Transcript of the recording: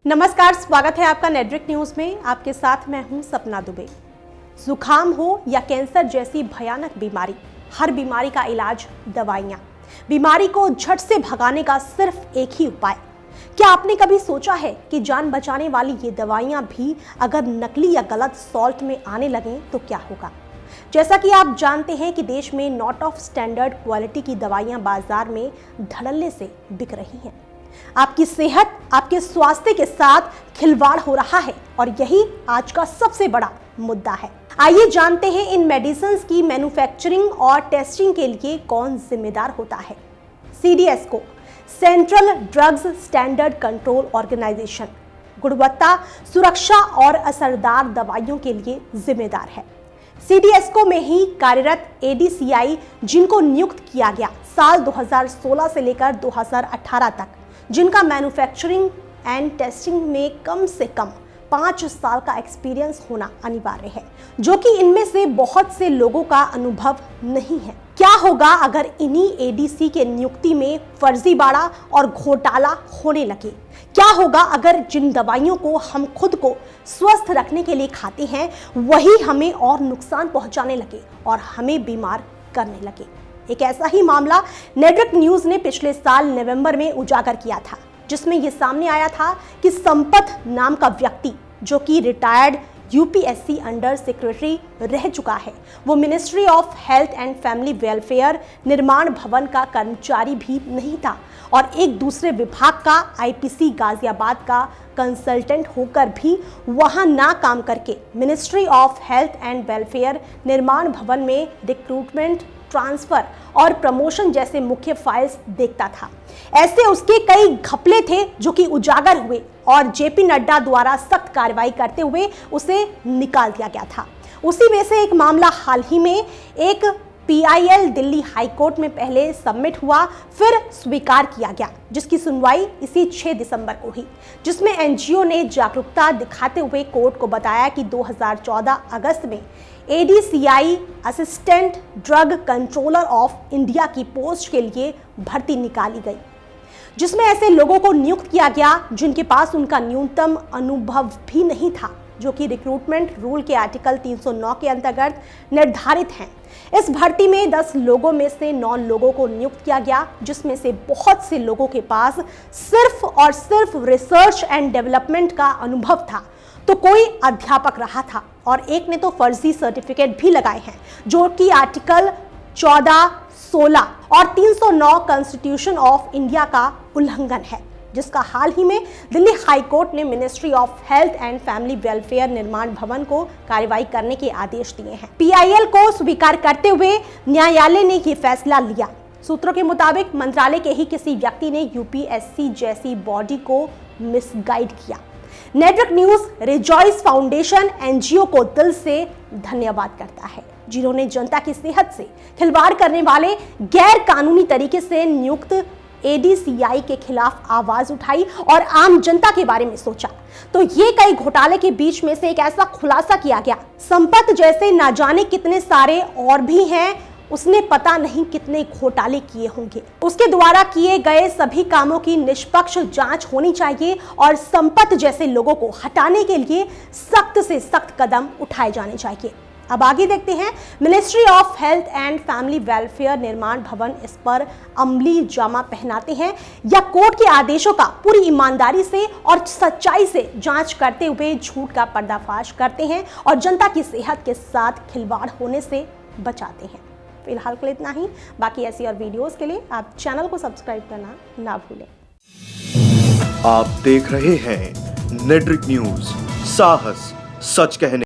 नमस्कार, स्वागत है आपका नेटवर्क न्यूज में। आपके साथ मैं हूं सपना दुबे। जुकाम हो या कैंसर जैसी भयानक बीमारी, हर बीमारी का इलाज दवाइयां। बीमारी को झट से भगाने का सिर्फ एक ही उपाय। क्या आपने कभी सोचा है कि जान बचाने वाली ये दवाइयां भी अगर नकली या गलत सॉल्ट में आने लगें तो क्या होगा? जैसा कि आप जानते हैं कि देश में नॉट ऑफ स्टैंडर्ड क्वालिटी की दवाइयां बाजार में धड़ल्ले से बिक रही हैं। आपकी सेहत, आपके स्वास्थ्य के साथ खिलवाड़ हो रहा है और यही आज का सबसे बड़ा मुद्दा है। आइए जानते हैं इन मेडिसिन्स की मैन्युफैक्चरिंग और टेस्टिंग के लिए कौन जिम्मेदार होता है। CDS को central drugs standard control organisation गुणवत्ता, सुरक्षा और असरदार दवाइयों के लिए जिम्मेदार है। CDSCO में ही कार्यरत ADCI, जिनको नियुक्त किया गया साल 2016 से लेकर 2018 तक, जिनका मैन्युफैक्चरिंग एंड टेस्टिंग में कम से कम 5 साल का एक्सपीरियंस होना अनिवार्य है, जो कि इनमें से बहुत से लोगों का अनुभव नहीं है। क्या होगा अगर इन्हीं ADC के नियुक्ति में फर्जीवाड़ा और घोटाला होने लगे? क्या होगा अगर जिन दवाइयों को हम खुद को स्वस्थ रखने के लिए खाते हैं वही हमें और नुकसान पहुंचाने लगे और हमें बीमार करने लगे? एक ऐसा ही मामला नेटवर्क न्यूज ने पिछले साल नवंबर में उजागर किया था, जिसमें यह सामने आया था कि संपत नाम का व्यक्ति, जो कि रिटायर्ड UPSC अंडर सेक्रेटरी रह चुका है, वो ministry of health and family welfare निर्माण भवन का कर्मचारी भी नहीं था और एक दूसरे विभाग का IPC गाजियाबाद का कंसल्टेंट होकर भी वहां ना काम करके ministry of health and welfare निर्माण भवन में रिक्रूटमेंट, ट्रांसफर और प्रमोशन जैसे मुख्य फाइल्स देखता था। ऐसे उसके कई घपले थे जो कि उजागर हुए और JP नड्डा द्वारा सख्त कार्रवाई करते हुए उसे निकाल दिया गया था। उसी में से एक मामला हाल ही में एक PIL दिल्ली हाई कोर्ट में पहले सबमिट हुआ, फिर स्वीकार किया गया, जिसकी सुनवाई इसी 6 दिसंबर को हुई, जिसमें NGO ने जागरूकता दिखाते हुए कोर्ट को बताया कि 2014 अगस्त में ADCI assistant drug controller of India की पोस्ट के लिए भर्ती निकाली गई, जिसमें ऐसे लोगों को नियुक्त किया गया जिनके पास उनका न्यूनतम अनुभव भी नहीं था, जो कि रिक्रूटमेंट रूल के आर्टिकल 309 के अंतर्गत निर्धारित हैं। इस भर्ती में 10 लोगों में से 9 लोगों को नियुक्त किया गया, जिसमें से बहुत से लोगों के पास सिर्फ और सिर्फ रिसर्च एंड डेवलपमेंट का अनुभव था, तो कोई अध्यापक रहा था और एक ने तो फर्जी सर्टिफिकेट भी लगाए हैं, जो कि आर्टिकल 14, 16 और 309 कॉन्स्टिट्यूशन ऑफ इंडिया का उल्लंघन है, जिसका हाल ही में दिल्ली हाई कोर्ट ने ministry of health and family welfare निर्माण भवन को कार्रवाई करने के आदेश दिए हैं। PIL को स्वीकार करते हुए न्यायालय ने ये फैसला लिया। सूत्रों के मुताबिक मंत्रालय के ही किसी व्यक्ति ने UPSC जैसी बॉडी को मिसगाइड किया। Network news rejoice foundation NGO को दिल से धन्यवाद करता है, जिन्होंने जनता की सेहत से खिलवाड़ करने वाले गैर कानूनी तरीके से नियुक्त ADCI के खिलाफ आवाज उठाई और आम जनता के बारे में सोचा। तो ये कई घोटाले के बीच में से एक ऐसा खुलासा किया गया। संपत जैसे ना जाने कितने सारे और भी हैं, उसने पता नहीं कितने घोटाले किए होंगे। उसके द्वारा किए गए सभी कामों की निष्पक्ष जांच होनी चाहिए और संपत जैसे लोगों को हटाने के लिए सख्त से सख्त कदम उठाए जाने चाहिए। अब आगे देखते हैं, ministry of health and family welfare निर्माण भवन इस पर अमली जामा पहनाते हैं या कोर्ट के आदेशों का पूरी ईमानदारी से और सच्चाई से जांच करते हुए झूठ का पर्दाफाश करते हैं और जनता की सेहत के साथ खिलवाड़ होने से बचाते हैं। फिलहाल के लिए इतना ही। बाकी ऐसी और वीडियोस के लिए आप चैनल को सब्सक्राइब करना ना भूलें। आप देख रहे हैं नेटवर्क न्यूज, साहस सच कहने